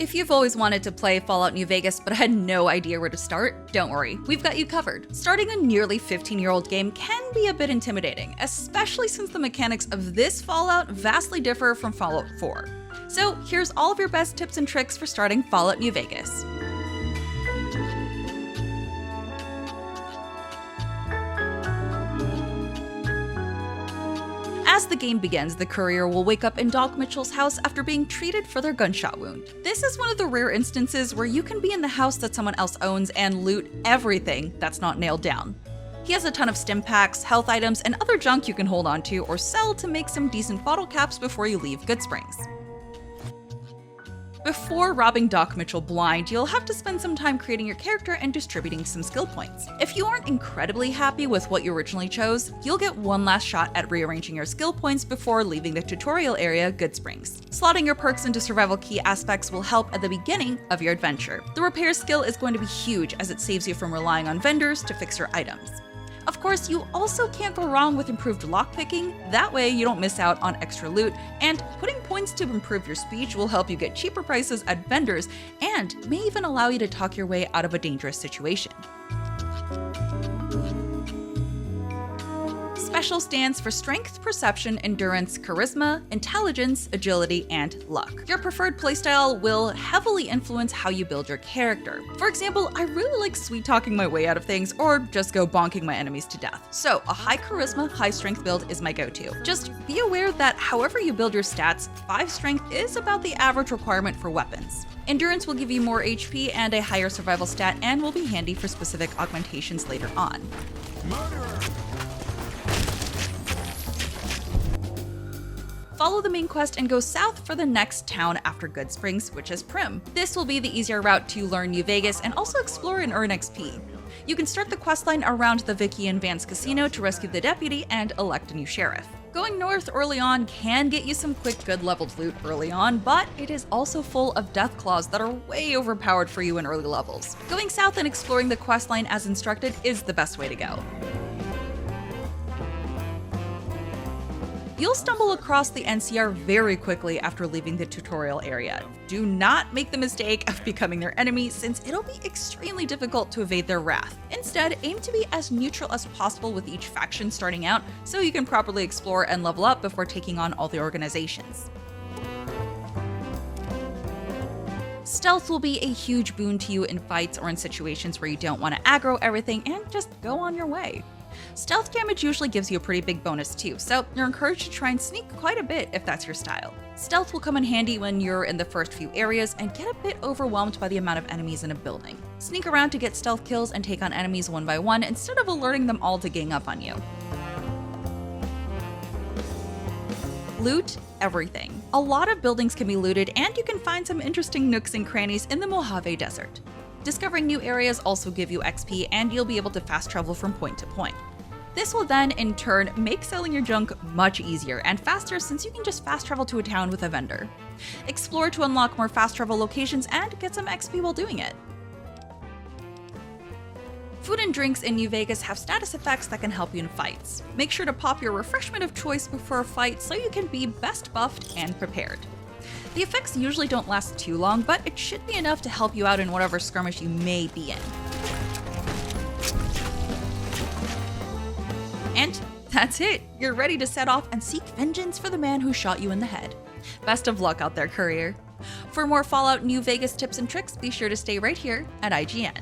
If you've always wanted to play Fallout New Vegas but had no idea where to start, don't worry, we've got you covered. Starting a nearly 15-year-old game can be a bit intimidating, especially since the mechanics of this Fallout vastly differ from Fallout 4. So here's all of your best tips and tricks for starting Fallout New Vegas. As the game begins, the courier will wake up in Doc Mitchell's house after being treated for their gunshot wound. This is one of the rare instances where you can be in the house that someone else owns and loot everything that's not nailed down. He has a ton of stim packs, health items, and other junk you can hold onto or sell to make some decent bottle caps before you leave Goodsprings. Before robbing Doc Mitchell blind, you'll have to spend some time creating your character and distributing some skill points. If you aren't incredibly happy with what you originally chose, you'll get one last shot at rearranging your skill points before leaving the tutorial area, Goodsprings. Slotting your perks into survival key aspects will help at the beginning of your adventure. The repair skill is going to be huge as it saves you from relying on vendors to fix your items. Of course, you also can't go wrong with improved lockpicking, that way you don't miss out on extra loot, and putting points to improve your speech will help you get cheaper prices at vendors and may even allow you to talk your way out of a dangerous situation. Special stands for Strength, Perception, Endurance, Charisma, Intelligence, Agility, and Luck. Your preferred playstyle will heavily influence how you build your character. For example, I really like sweet-talking my way out of things or just go bonking my enemies to death. So a high charisma, high strength build is my go-to. Just be aware that however you build your stats, 5 strength is about the average requirement for weapons. Endurance will give you more HP and a higher survival stat and will be handy for specific augmentations later on. Murderer! Follow the main quest and go south for the next town after Goodsprings, which is Primm. This will be the easier route to learn New Vegas and also explore and earn XP. You can start the questline around the Vicky and Vance casino to rescue the deputy and elect a new sheriff. Going north early on can get you some quick good leveled loot early on, but it is also full of death claws that are way overpowered for you in early levels. Going south and exploring the questline as instructed is the best way to go. You'll stumble across the NCR very quickly after leaving the tutorial area. Do not make the mistake of becoming their enemy, since it'll be extremely difficult to evade their wrath. Instead, aim to be as neutral as possible with each faction starting out, so you can properly explore and level up before taking on all the organizations. Stealth will be a huge boon to you in fights or in situations where you don't want to aggro everything and just go on your way. Stealth damage usually gives you a pretty big bonus too, so you're encouraged to try and sneak quite a bit if that's your style. Stealth will come in handy when you're in the first few areas and get a bit overwhelmed by the amount of enemies in a building. Sneak around to get stealth kills and take on enemies one by one instead of alerting them all to gang up on you. Loot everything. A lot of buildings can be looted and you can find some interesting nooks and crannies in the Mojave Desert. Discovering new areas also give you XP and you'll be able to fast travel from point to point. This will then, in turn, make selling your junk much easier and faster since you can just fast travel to a town with a vendor. Explore to unlock more fast travel locations and get some XP while doing it. Food and drinks in New Vegas have status effects that can help you in fights. Make sure to pop your refreshment of choice before a fight so you can be best buffed and prepared. The effects usually don't last too long, but it should be enough to help you out in whatever skirmish you may be in. And that's it! You're ready to set off and seek vengeance for the man who shot you in the head. Best of luck out there, courier. For more Fallout New Vegas tips and tricks, be sure to stay right here at IGN.